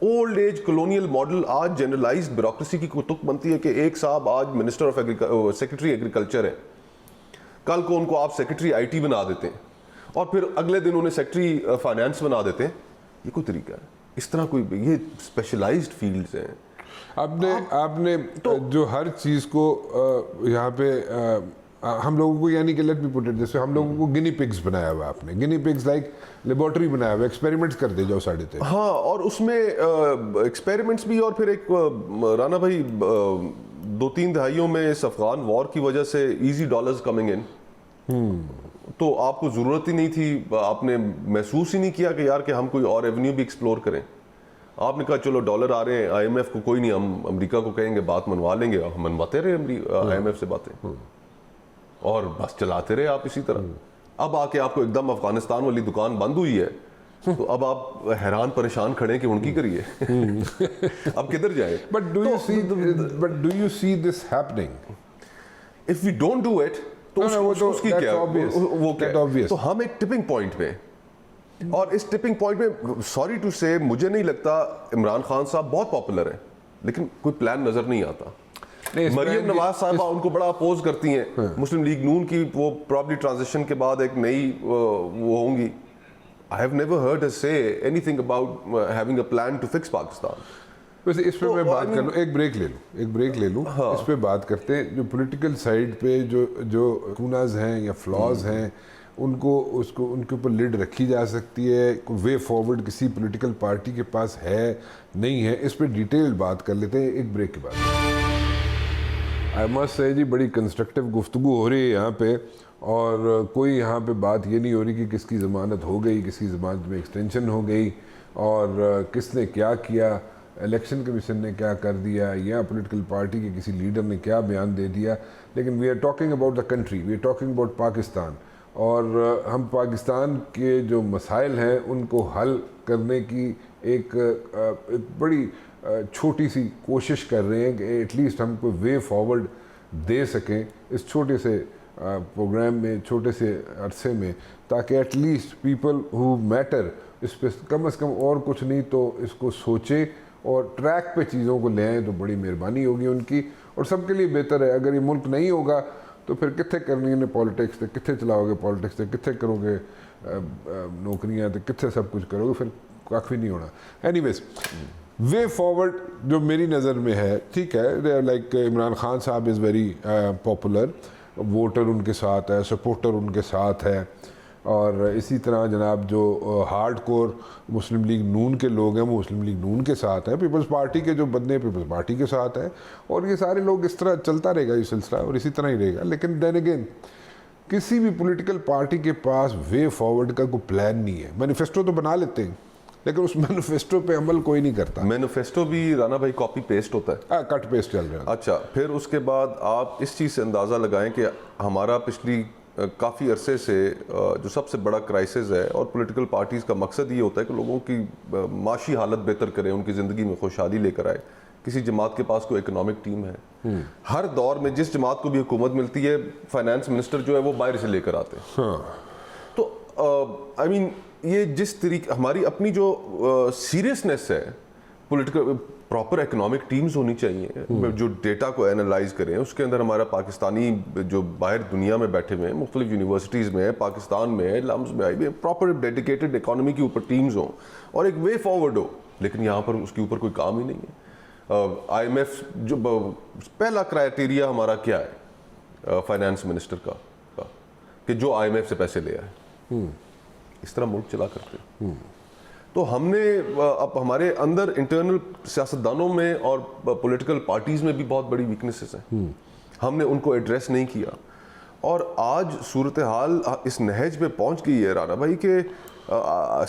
old age colonial model आज जनरलाइज्ड ब्यूरोक्रेसी की कुतुक बनती है कि एक साहब आज मिनिस्टर ऑफ सेक्रेटरी एग्रीकल्चर है, कल को उनको आप सेक्रेटरी IT बना देते हैं, और फिर अगले दिन उन्हें सेक्रेटरी फाइनेंस बना देते हैं। ये कोई तरीका है? इस तरह कोई, ये स्पेशलाइज्ड फील्ड्स हैं। आपने तो जो हर चीज़ को यहाँ पे हम लोगों को, यानी कि लेट मी पुट इट, जैसे हम लोगों को गिनी पिग्स बनाया हुआ, आपने गिनी पिग्स लाइक लेबोरेटरी बनाया हुआ, एक्सपेरिमेंट्स करते जाओ साढ़े तक। हाँ, और उसमें एक्सपेरिमेंट्स भी, और फिर एक राना भाई 2-3 दहाइयों में इस अफगान वॉर की वजह से इजी डॉलर्स कमिंग इन, तो आपको ज़रूरत ही नहीं थी, आपने महसूस ही नहीं किया कि यार कि हम कोई और एवेन्यू भी एक्सप्लोर करें। आपने कहा चलो डॉलर आ रहे हैं, IMF को कोई नहीं, हम अमेरिका को कहेंगे बात मनवा लेंगे, हम मनवाते रहे IMF से बातें, और बस चलाते रहे आप इसी तरह। अब आके आपको एकदम अफगानिस्तान वाली दुकान बंद हुई है तो अब आप हैरान परेशान खड़े हैं कि उनकी करिए। अब किधर जाए? But do you see this happening? If we don't do it तो उसकी that's क्या obvious. वो क्या That's है? obvious. तो हम एक टिपिंग पॉइंट पे, और इस टिपिंग पॉइंट में सॉरी टू से मुझे नहीं लगता इमरान खान साहब बहुत पॉपुलर है, लेकिन कोई प्लान नजर नहीं आता। नहीं, इस मरियम plan नवाज साहबा उनको बड़ा अपोज करती हैं। मुस्लिम लीग नून की वो प्रॉब्ली ट्रांजिशन के बाद एक नई वो होंगी। I have never heard her से anything about having a plan to fix Pakistan. वैसे इस पे तो मैं बात कर लूँ, एक ब्रेक ले लूँ। हाँ। इस पे बात करते हैं जो पॉलिटिकल साइड पे जो कुनाज हैं या फ्लॉज हैं, उनके ऊपर लिड रखी जा सकती है। वे फॉरवर्ड किसी पॉलिटिकल पार्टी के पास है नहीं है, इस पे डिटेल बात कर लेते हैं एक ब्रेक के बाद। आई मस्ट से जी बड़ी कंस्ट्रक्टिव गुफ्तगू हो रही है यहाँ पे, और कोई यहाँ पे बात ये नहीं हो रही कि किसकी ज़मानत हो गई, किसकी ज़मानत में एक्सटेंशन हो गई, और किसने क्या किया, इलेक्शन कमीशन ने क्या कर दिया, या पॉलिटिकल पार्टी के किसी लीडर ने क्या बयान दे दिया। लेकिन we are talking about the country, we are talking about Pakistan, और हम पाकिस्तान के जो मसाइल हैं उनको हल करने की एक बड़ी छोटी सी कोशिश कर रहे हैं कि एटलीस्ट हम कोई वे फॉरवर्ड दे सकें इस छोटे से प्रोग्राम में, छोटे से अरसे में, ताकि एटलीस्ट पीपल हु मैटर इस पर कम से कम और कुछ नहीं तो इसको सोचे और ट्रैक पे चीज़ों को ले आएँ, तो बड़ी मेहरबानी होगी उनकी और सबके लिए बेहतर है। अगर ये मुल्क नहीं होगा तो फिर कितने करनी है पॉलिटिक्स, तो कितने चलाओगे पॉलिटिक्स, तो कितने करोगे नौकरियाँ, तो कितने सब कुछ करोगे, फिर काफ़ी नहीं होना। एनीवेज, वे फॉरवर्ड जो मेरी नज़र में है, ठीक है, लाइक इमरान खान साहब इज़ वेरी पॉपुलर, वोटर उनके साथ है, सपोर्टर उनके साथ है, और इसी तरह जनाब जो हार्ड कोर मुस्लिम लीग नून के लोग हैं वो मुस्लिम लीग नून के साथ हैं, पीपल्स पार्टी के जो बंदे पीपल्स पार्टी के साथ हैं, और ये सारे लोग इस तरह चलता रहेगा ये सिलसिला और इसी तरह ही रहेगा। लेकिन देन अगेन किसी भी पॉलिटिकल पार्टी के पास वे फॉरवर्ड का कोई प्लान नहीं है। मैनिफेस्टो तो बना लेते हैं लेकिन उस मैनिफेस्टो पे अमल कोई नहीं करता। मैनिफेस्टो भी राना भाई कॉपी पेस्ट होता है, कट पेस्ट चल रहा है। अच्छा, फिर उसके बाद आप इस चीज़ से अंदाज़ा लगाएं कि हमारा पिछली काफ़ी अरसे से जो सबसे बड़ा क्राइसिस है, और पॉलिटिकल पार्टीज़ का मकसद ये होता है कि लोगों की माशी हालत बेहतर करें, उनकी ज़िंदगी में खुशहाली लेकर आए। किसी जमात के पास कोई इकोनॉमिक टीम है, हर दौर में जिस जमात को भी हुकूमत मिलती है, फाइनेंस मिनिस्टर जो है वो बाहर से लेकर आते हैं। हाँ। तो आई मीन ये जिस तरीके हमारी अपनी जो सीरियसनेस है, पॉलिटिकल प्रॉपर इकोनॉमिक टीम्स होनी चाहिए जो डेटा को एनालाइज करें। उसके अंदर हमारा पाकिस्तानी जो बाहर दुनिया में बैठे हुए हैं, मुख्तलिफ यूनिवर्सिटीज़ में, पाकिस्तान में, लम्स में आई, प्रॉपर डेडिकेटेड इकोनॉमी के ऊपर टीम्स हों और एक वे फॉरवर्ड हो। लेकिन यहाँ पर उसके ऊपर कोई काम ही नहीं है। IMF जो पहला क्राइटेरिया हमारा क्या है फाइनेंस मिनिस्टर का कि जो IMF से पैसे ले आए, इस तरह मुल्क चला करते। तो हमने अब हमारे अंदर इंटरनल सियासतदानों में और पॉलिटिकल पार्टीज़ में भी बहुत बड़ी वीकनेसेस हैं, हमने उनको एड्रेस नहीं किया। और आज सूरत हाल इस नहज पे पहुंच गई है राना भाई कि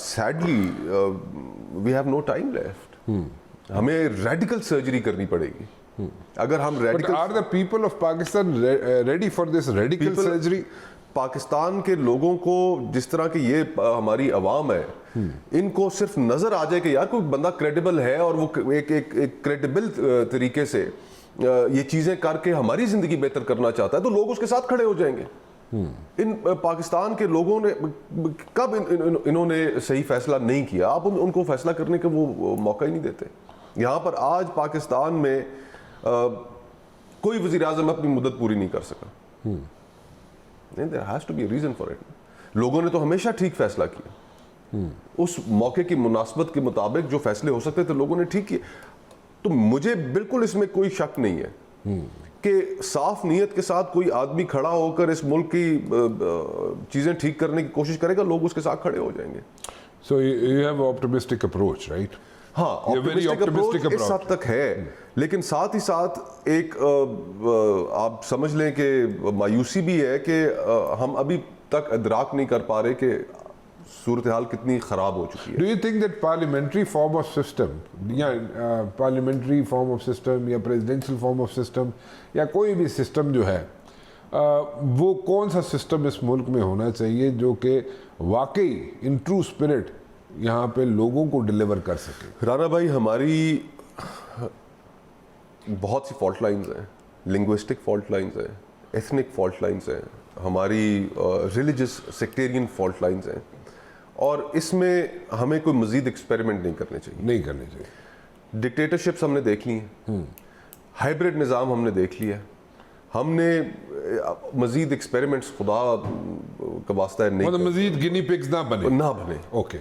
sadly we have no time left. हमें रेडिकल सर्जरी करनी पड़ेगी। अगर हम radical, are the people of Pakistan ready for this radical surgery? Pakistan के लोगों को जिस तरह की ये हमारी अवाम है, इनको सिर्फ नजर आ जाए कि यार कोई बंदा क्रेडिबल है और वो एक क्रेडिबल तरीके से ये चीजें करके हमारी जिंदगी बेहतर करना चाहता है, तो लोग उसके साथ खड़े हो जाएंगे। इन पाकिस्तान के लोगों ने कब इन्होंने सही फैसला नहीं किया, आप उनको फैसला करने का वो मौका ही नहीं देते। यहाँ पर आज पाकिस्तान में कोई वज़ीर आज़म अपनी मुद्दत पूरी नहीं कर सका। There has to be a reason for it. लोगों ने तो हमेशा ठीक फैसला किया, उस मौके की मुनासबत के मुताबिक जो फैसले हो सकते थे लोगों ने ठीक किए। तो मुझे बिल्कुल इसमें कोई शक नहीं है कि साफ नीयत के साथ कोई आदमी खड़ा होकर इस मुल्क की चीजें ठीक करने की कोशिश करेगा, लोग उसके साथ खड़े हो जाएंगे। So you have optimistic approach, right? हाँ, ऑप्टिमिस्टिक अप्रोच इस हद तक है, लेकिन साथ ही साथ एक आप समझ लें कि मायूसी भी है कि हम अभी तक इदराक नहीं कर पा रहे कि सूरत हाल कितनी ख़राब हो चुकी है। Do you think that parliamentary form of system या पार्लियामेंट्री फॉर्म ऑफ सिस्टम या प्रेसिडेंशियल फॉर्म ऑफ सिस्टम या कोई भी सिस्टम जो है वो कौन सा सिस्टम इस मुल्क में होना चाहिए जो कि वाकई इन ट्रू स्पिरिट यहाँ पे लोगों को डिलीवर कर सके? राणा भाई, हमारी बहुत सी फॉल्ट लाइंस हैं, लिंग्विस्टिक फॉल्ट लाइंस हैं, एथनिक फॉल्ट लाइंस हैं, हमारी रिलीजियस सेक्टेरियन फॉल्ट लाइंस हैं, और इसमें हमें कोई मजीद एक्सपेरिमेंट नहीं करने चाहिए। नहीं करने चाहिए। डिक्टेटरशिप्स हमने देख ली हैं, हाइब्रिड निज़ाम हमने देख लिया, हमने मजीद एक्सपेरिमेंट्स खुदा का वास्ता है नहीं मतलब मजीद गिनी पिग्स ना बने। ओके।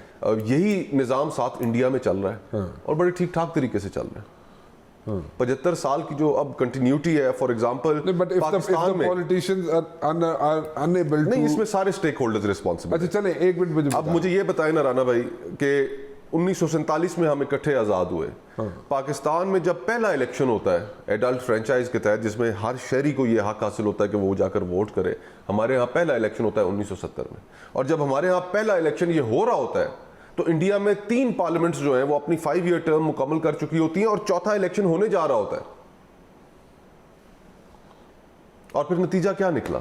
यही निज़ाम साथ इंडिया में चल रहा है और बड़े ठीक ठाक तरीके से चल रहा है। 75 साल की जो अब कंटिन्यूटी है, फॉर एग्जांपल पाकिस्तान में पॉलिटिशियंस आर अनएबल टू, नहीं, इसमें सारे स्टेक होल्डर्स रिस्पॉन्सिबल। अच्छा चले, एक मिनट अब मुझे ये बताएं ना राणा भाई कि 1947 में हम इकट्ठे आज़ाद हुए। पाकिस्तान में जब पहला इलेक्शन होता है एडल्ट फ्रेंचाइज के तहत, जिसमें हर शहरी को ये हक हासिल होता है कि वो जाकर वोट करे, हमारे यहाँ पहला इलेक्शन होता है 1970 में। और जब हमारे यहाँ पहला इलेक्शन ये हो रहा होता है तो इंडिया में 3 पार्लियामेंट्स जो हैं वो अपनी 5 ईयर टर्म मुकम्मल कर चुकी होती हैं और चौथा इलेक्शन होने जा रहा होता है। और फिर नतीजा क्या निकला?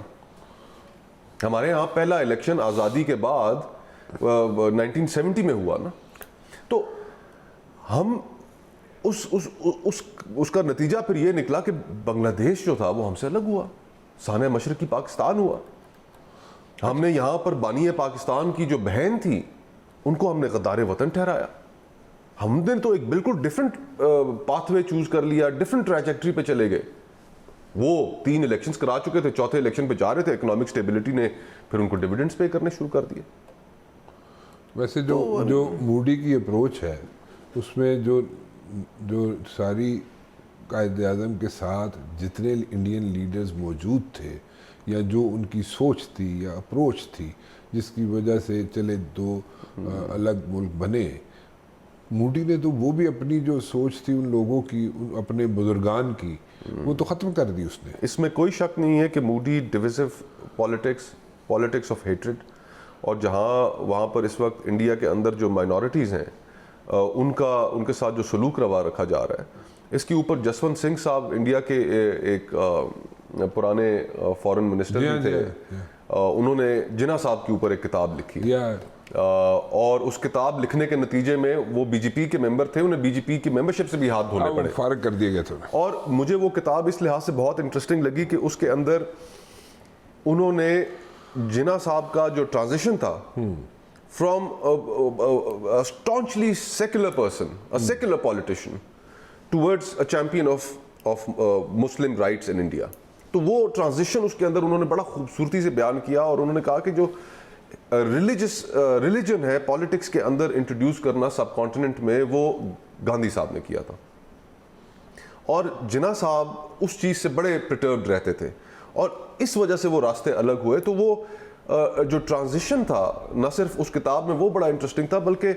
हमारे यहाँ पहला इलेक्शन आज़ादी के बाद 1970 में हुआ ना, तो हम उसका नतीजा फिर ये निकला कि बांग्लादेश जो था वो हमसे अलग हुआ, साने मशरकी पाकिस्तान हुआ। हमने यहाँ पर बानिए पाकिस्तान की जो बहन थी उनको हमने गद्दारे वतन ठहराया। हमने तो एक बिल्कुल डिफरेंट पाथवे चूज कर लिया, डिफरेंट ट्रैजेक्टरी पे चले गए। वो 3 इलेक्शंस करा चुके थे, चौथे इलेक्शन पे जा रहे थे, इकोनॉमिक स्टेबिलिटी ने फिर उनको डिविडेंड्स पे करने शुरू कर दिए। वैसे जो मूडी की अप्रोच है उसमें जो सारी कायदे आज़म के साथ जितने इंडियन लीडर्स मौजूद थे, या जो उनकी सोच थी या अप्रोच थी जिसकी वजह से चले 2 अलग मुल्क बने, मूडी ने तो वो भी अपनी जो सोच थी उन लोगों की, अपने बुजुर्गान की, वो तो ख़त्म कर दी उसने। इसमें कोई शक नहीं है कि Moody divisive politics of hatred, और वहाँ पर इस वक्त इंडिया के अंदर जो माइनॉरिटीज़ हैं उनके साथ जो सलूक रवा रखा जा रहा है, इसके ऊपर जसवंत सिंह साहब इंडिया के एक पुराने फॉरेन मिनिस्टर भी थे, उन्होंने जिन्ना साहब के ऊपर एक किताब लिखी, और उस किताब लिखने के नतीजे में वो बीजेपी के मेंबर थे, उन्हें बीजेपी की मेंबरशिप से भी हाथ धोने पड़े, फारिग कर दिया गया था। और मुझे वो किताब इस लिहाज से बहुत इंटरेस्टिंग लगी कि उसके अंदर उन्होंने जिन्ना साहब का जो ट्रांजिशन था from staunchly secular person, a secular politician, towards a champion of Muslim rights in India, तो वो ट्रांजिशन उसके अंदर उन्होंने बड़ा खूबसूरती से बयान किया। और उन्होंने कहा कि जो रिलीजन है पॉलिटिक्स के अंदर इंट्रोड्यूस करना सब कॉन्टिनेंट में, वो गांधी साहब ने किया था, और जिन्ना साहब उस चीज़ से बड़े प्रटर्ब्ड रहते थे, और इस वजह से वो रास्ते अलग हुए। तो वो जो ट्रांजिशन था न सिर्फ उस किताब में वो बड़ा इंटरेस्टिंग था, बल्कि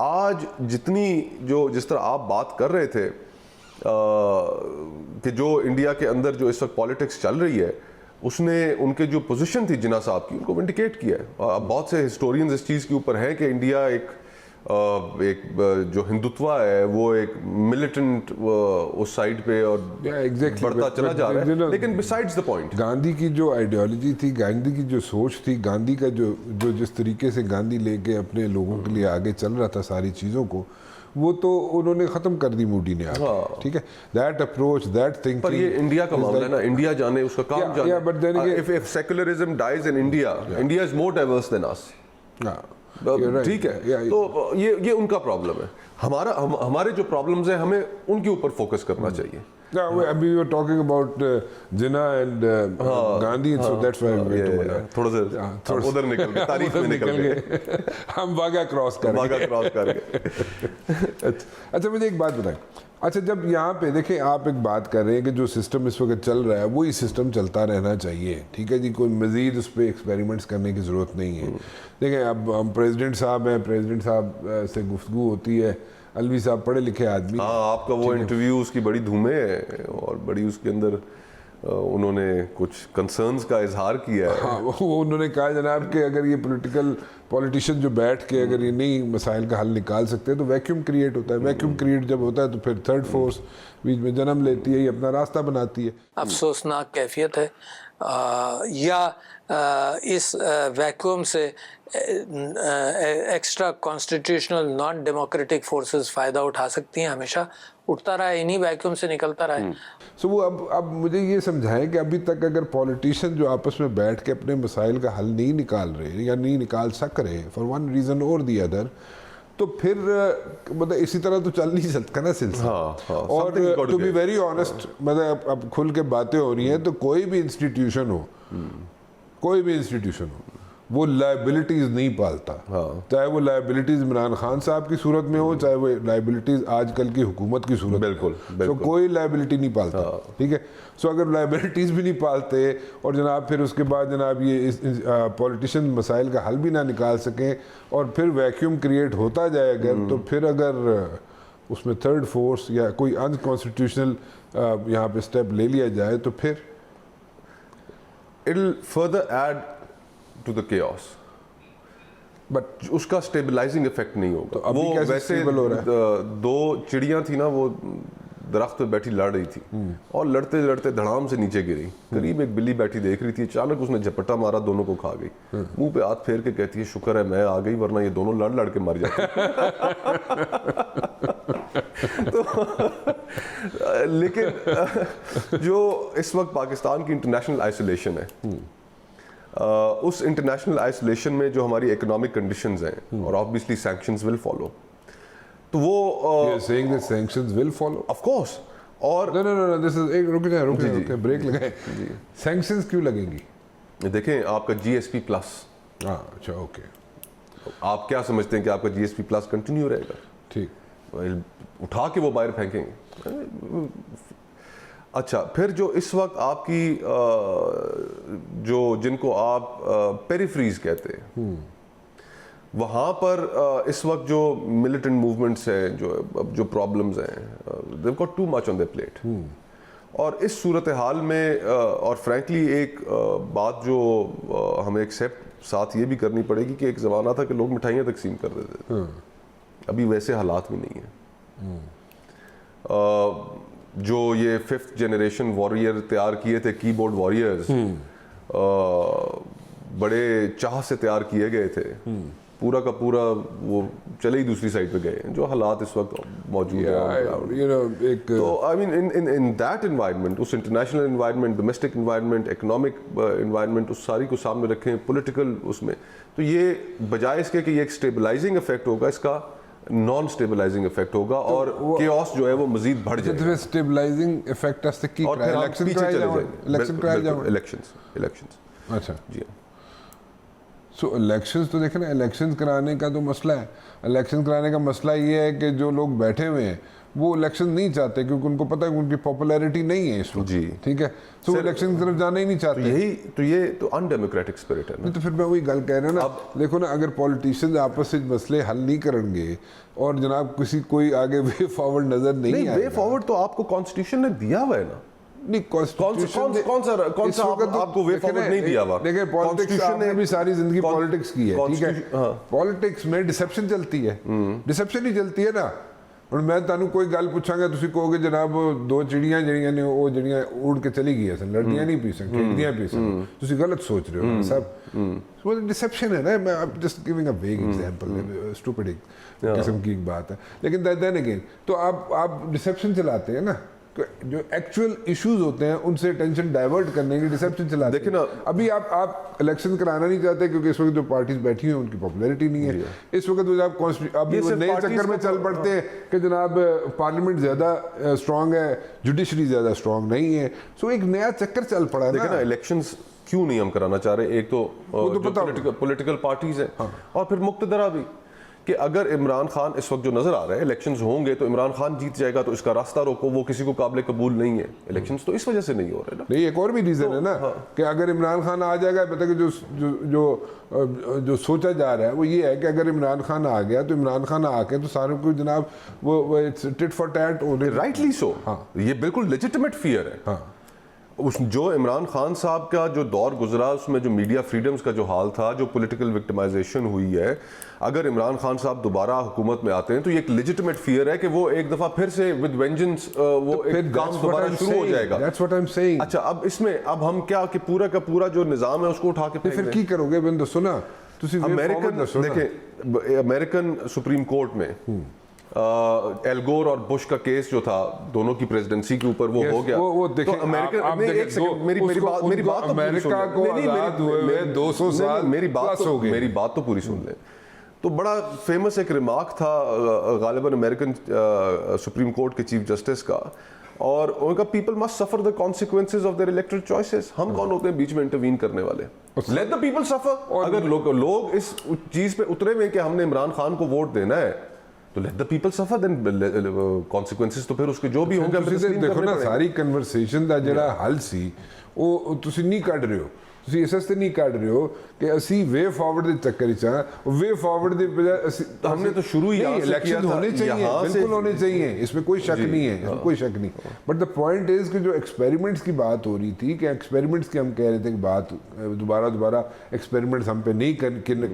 आज जिस तरह आप बात कर रहे थे कि जो इंडिया के अंदर जो इस वक्त पॉलिटिक्स चल रही है, उसने उनके जो पोजीशन थी जिन्ना साहब की, उनको विंडिकेट किया है। अब बहुत से हिस्टोरियंस इस चीज़ के ऊपर हैं कि इंडिया एक जो हिंदुत्व है वो एक मिलिटेंट उस साइड पे और बढ़ता चला जा रहा है, लेकिन बिसाइड्स द पॉइंट, गांधी की जो आइडियोलॉजी थी, गांधी की जो सोच थी, गांधी का जो जिस तरीके से गांधी लेके अपने लोगों के लिए आगे चल रहा था सारी चीज़ों को, वो तो उन्होंने ख़त्म कर दी मूडी ने आके। ठीक है, दैट अप्रोच, दैट थिंकिंग। पर ये इंडिया का मामला है ना, इंडिया जाने, उसका काम जाने। But then if secularism dies in India, India is more diverse than us. ठीक है, तो ये उनका प्रॉब्लम है। हमारे जो प्रॉब्लम्स हैं, हमें उनके ऊपर फोकस करना चाहिए। अभी we are talking about Jinnah and Gandhi, so that's why थोड़ा उधर निकल गए, तारीफ में निकल गए, हम वाघा क्रॉस कर गए। अच्छा मुझे एक बात बताएं, अच्छा जब यहाँ पे देखें, आप एक बात कर रहे हैं कि जो सिस्टम इस वक्त चल रहा है वही सिस्टम चलता रहना चाहिए, ठीक है जी, कोई मज़ीद उस पर एक्सपेरिमेंट्स करने की ज़रूरत नहीं है। देखें, अब हम प्रेसिडेंट साहब हैं, प्रेसिडेंट साहब से गुफ्तगू होती है, अलवी साहब पढ़े लिखे आदमी। हाँ, आपका वो इंटरव्यू उसकी बड़ी धूमें है और बड़ी उसके अंदर उन्होंने कुछ कंसर्न्स का इजहार किया है। हाँ, वो उन्होंने कहा जनाब कि अगर ये पॉलिटिशियन जो बैठ के अगर ये नहीं मसाइल का हल निकाल सकते तो वैक्यूम क्रिएट होता है। वैक्यूम क्रिएट जब होता है तो फिर थर्ड फोर्स बीच में जन्म लेती है, ये अपना रास्ता बनाती है। अफसोसनाक कैफियत है या इस वैक्यूम से extra constitutional non democratic forces फ़ायदा उठा सकती हैं, हमेशा उठता रहा है, इन्हीं वैक्यूम से निकलता रहा है। सो वो अब मुझे ये समझाएं कि अभी तक अगर पॉलिटिशियन जो आपस में बैठ के अपने मसाइल का हल नहीं निकाल रहे या नहीं निकाल सक रहे फॉर वन रीज़न और दी अदर, तो फिर मतलब इसी तरह तो चल नहीं सकता ना सिलसिला। और टू बी वेरी ऑनेस्ट, मतलब अब खुल के बातें हो रही हैं, तो कोई भी इंस्टीट्यूशन हो, कोई भी इंस्टीट्यूशन हो, वो लाइबिलिटीज नहीं पालता। चाहे वो लाइबिलिटीज इमरान खान साहब की सूरत में हो, चाहे वो लाइबिलिटीज आजकल की हुकूमत की सूरत में। बिल्कुल। तो कोई लाइबिलिटी नहीं पालता, ठीक है। सो अगर लाइबिलिटीज भी नहीं पालते और जनाब फिर उसके बाद जनाब ये पॉलिटिशियन मसाइल का हल भी ना निकाल सकें और फिर वैक्यूम क्रिएट होता जाए अगर, तो फिर अगर उसमें थर्ड फोर्स या कोई अनकॉन्स्टिट्यूशनल यहाँ पे स्टेप ले लिया जाए, तो फिर it'll further add to the chaos, but उसका स्टेबलाइजिंग इफेक्ट नहीं होगा। तो अभी वो कैसे वैसे stable हो रहा है? दो चिड़ियां थी ना, वो दरख्त पे बैठी लड़ रही थी और लड़ते लड़ते धड़ाम से नीचे गिरी। करीब एक बिल्ली बैठी देख रही थी, अचानक उसने झपट्टा मारा, दोनों को खा गई। मुंह पे हाथ फेर के कहती है शुक्र है मैं आ गई, वरना ये दोनों लड़ लड़ के मर जाते। तो लेकिन जो इस वक्त पाकिस्तान की इंटरनेशनल आइसोलेशन है, उस इंटरनेशनल आइसोलेशन में जो हमारी इकोनॉमिक कंडीशंस हैं, और ऑब्वियसली सैंक्शंस विल फॉलो, तो वो saying that sanctions will follow, of course. और no, this is एक रुक जाए ब्रेक लगाए। सैंक्शंस क्यों लगेंगी? देखें आपका जीएसपी प्लस, हाँ अच्छा ओके, आप क्या समझते हैं कि आपका जीएसपी प्लस कंटिन्यू रहेगा? ठीक, उठा के वो बाहर फेंकेंगे। अच्छा, फिर जो इस वक्त आपकी जो जिनको आप पेरिफ्रीज कहते हैं, वहाँ पर इस वक्त जो मिलिटेंट मूवमेंट्स हैं, जो प्रॉब्लम्स हैं, they've got too much on their plate। और इस सूरत हाल में और फ्रैंकली एक बात जो हमें एक्सेप्ट साथ ये भी करनी पड़ेगी कि एक ज़माना था कि लोग मिठाइयाँ तकसीम कर देते थे, अभी वैसे हालात भी नहीं हैं। जो ये 5th जनरेशन वॉरियर तैयार किए थे, कीबोर्ड वॉरियर्स, बड़े चाह से तैयार किए गए थे, पूरा का पूरा वो चले ही दूसरी साइड पे गए, जो हालात इस वक्त मौजूद हैं। तो I mean in that environment, उस international environment, domestic environment, economic environment, उस सारी को सामने रखें, पॉलिटिकल उसमें, तो ये बजाय इसके कि ये एक स्टेबलाइजिंग इफेक्ट होगा, इसका नॉन स्टेबलाइजिंग इफेक्ट होगा, और केओस जो है वो मजीद बढ़ जाएगा। स्टेबलाइजिंग इफेक्ट असते की और फिर हम इलेक्शन पीछे चले जाएंगे। इलेक्शंस अच्छा जी। सो इलेक्शंस तो देखें ना, इलेक्शंस कराने का तो मसला है, इलेक्शन कराने का मसला ये है कि जो लोग बैठे हुए हैं वो इलेक्शन नहीं चाहते, क्योंकि उनको पता है कि उनकी पॉपुलैरिटी नहीं है इस वक्त, जी ठीक है। तो वो इलेक्शन की तरफ जाना ही नहीं चाहते। ये तो अनडेमोक्रेटिक स्पिरिट है ना। तो फिर मैं वही गल कह रहा हूँ ना, देखो ना, अगर पॉलिटिशियंस आपस में मसले हल नहीं करेंगे और जनाब किसी कोई आगे वे फॉरवर्ड नजर नहीं आएगा। वे फॉरवर्ड तो आपको कॉन्स्टिट्यूशन ने दिया हुआ है ना। नहीं, कौन सा आपको वे फॉरवर्ड नहीं दिया हुआ? देखिए पॉलिटिक्स ने भी सारी जिंदगी पॉलिटिक्स की है, ठीक है। पॉलिटिक्स में डिसेप्शन चलती है, डिसेप्शन ही चलती है ना। और मैं तुहानू कोई गल पूछांगा, तुसीं कहोगे जनाब दो चिड़ियां जड़ियां ने वो जड़ियां उड़ के चली गई सन, लड़दियां नहीं पी सन, खेलदियां पी सन, तुसीं गलत सोच रहे हो सब। वो डिसेप्शन है ना। मैं जस्ट गिविंग अ वेग एग्जांपल, स्टूपिड किस्म की एक बात है, लेकिन देन अगेन तो आप डिसेप्शन चलाते हैं ना, जो एक्चुअल इश्यूज होते हैं उनसे टेंशन डाइवर्ट करने की डिसेप्शन चलाते हैं। देखिए ना, अभी आप इलेक्शन कराना नहीं चाहते क्योंकि इस वक्त जो पार्टीज बैठी हुई हैं उनकी पॉपुलैरिटी नहीं है। इस वक्त जो आप अभी वो नए चक्कर में चल पड़ते हैं कि जनाब पार्लियामेंट ज़्यादा स्ट्रांग है, जुडिशरी ज़्यादा स्ट्रांग नहीं है। सो एक नया चक्कर चल पड़ा है। देखिए ना, इलेक्शंस क्यों नहीं हम कराना चाह रहे? एक तो पॉलिटिकल पार्टीज हैं, और फिर मुक्तदरा भी, कि अगर इमरान खान इस वक्त जो नजर आ रहा है, इलेक्शंस होंगे तो इमरान खान जीत जाएगा, तो इसका रास्ता रोको, वो किसी को काबिल कबूल नहीं है। इलेक्शंस तो इस वजह से नहीं हो रहे ना। नहीं, एक और भी रीजन है ना कि अगर इमरान खान आ जाएगा, पता कि जो सोचा जा रहा है वो ये है कि अगर इमरान खान आ गया तो इमरान खान आके तो सारों को जनाब वो टिट फॉर टैट होने। राइटली सो, ये बिल्कुल लेजिटिमेट फियर है। उस जो इमरान खान साहब का जो दौर गुजरा उसमें जो मीडिया फ्रीडम्स का जो हाल था, जो पॉलिटिकल विक्टिमाइजेशन हुई है, अगर इमरान खान साहब दोबारा हुकूमत में आते हैं तो ये एक लेजिटिमेट फियर है कि वो एक दफा फिर से विद वेंजेंस वो एक काम दोबारा शुरू हो जाएगा। That's what I'm saying. अच्छा, अब इसमें अब हम क्या कि पूरा का पूरा जो निजाम है उसको उठा के फेंक फिर दें। की करोगे? मैंने दसो ना, ਤੁਸੀਂ अमेरिकन देखें, अमेरिकन सुप्रीम कोर्ट में एल गोर और बुश का केस जो था दोनों की प्रेसिडेंसी के ऊपर वो हो गया। वो देखें, तो अमेरिकन आप नहीं, देखें, एक सेकंड, मेरी बात तो पूरी अमेरिका सुन को लें। नहीं, आजाद हुए हुए 200 साल मेरी बात प्लस हो गए। मेरी बात तो पूरी सुन लें। तो बड़ा फेमस एक रिमार्क था गालिबन अमेरिकन सुप्रीम कोर्ट के चीफ जस्टिस का, और उनका people must suffer the consequences of their elected choices. हम कौन होते हैं बीच में इंटरवीन करने वाले? लेट द पीपल सफर। अगर लोग इस चीज पे उतरे हुए कि हमने इमरान खान को वोट देना है तो let the people suffer, then consequences तो फिर उसके जो भी होंगे देखो ना, सारी कन्वर्सेशन ਦਾ ਜਿਹੜਾ ਹੱਲ ਸੀ ਉਹ ਤੁਸੀਂ ਨਹੀਂ ਕੱਢ ਰਹੇ ਹੋ। ਤੁਸੀਂ ਇਸ ਵਾਸਤੇ ਨਹੀਂ ਕੱਢ ਰਹੇ ਹੋ ਕਿ ਅਸੀਂ ਵੇ ਫਾਰਵਰਡ ਦੇ ਚੱਕਰ 'ਚ ਆ। वे फॉरवर्ड के बजाय हमने तो शुरू ही यहाँ से इलेक्शन किया था, होने चाहिए, यहाँ से- बिल्कुल होने चाहिए, इसमें कोई शक नहीं है, इसमें कोई शक नहीं। बट द पॉइंट इज कि जो एक्सपेरिमेंट्स की बात हो रही थी, कि एक्सपेरिमेंट्स की हम कह रहे थे कि बात दोबारा एक्सपेरिमेंट्स हम पे नहीं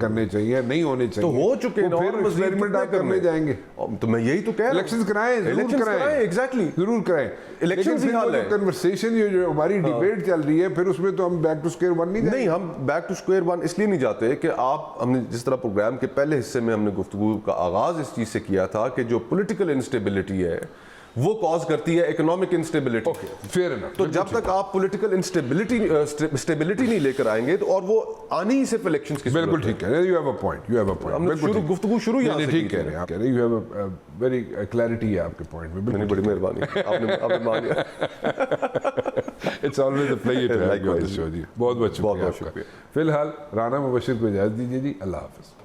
करने चाहिए, नहीं होने चाहिए, तो हो चुके हैं, तो फिर और मज़ीद एक्सपेरिमेंट कितने आप करने करने? जाएंगे। तो मैं यही तो कह रहा हूं। इलेक्शंस कराएं, Elections कराएं, exactly। जरूर कराएं। Elections ही हाल है। कन्वर्सेशन जो हमारी डिबेट चल रही है, फिर उसमें तो हम बैक टू स्क्वायर वन नहीं जाएंगे। नहीं, हम बैक टू स्क्वायर वन इसलिए नहीं जाते कि हमने जिस तरह प्रोग्राम के पहले हिस्से में हमने गुफ्तगू का आगाज इस चीज से किया था कि जो पॉलिटिकल इंस्टेबिलिटी है वो कॉज करती है इकोनॉमिक इंस्टेबिलिटी। Fair enough. तो जब तक आप पॉलिटिकल स्टेबिलिटी नहीं लेकर आएंगे तो, और वो आनी ही सिर्फ इलेक्शंस की बिल्कुल ठीक है, you have a point, you have a point. हमने गुफ्तगू शुरू यहाँ से ठीक की कह थी। रहे हैं आप, कह रहे हैं, you have a very clarity है आपके पॉइंट में। नहीं, बड़ी मेहरबानी, आपने मान लिया। It's always a pleasure to have you on the show ji. बहुत बहुत शुक्रिया। शुक्रिया। फिलहाल राना मुबशिर को इजाजत दीजिए जी, अल्लाह हाफिज़।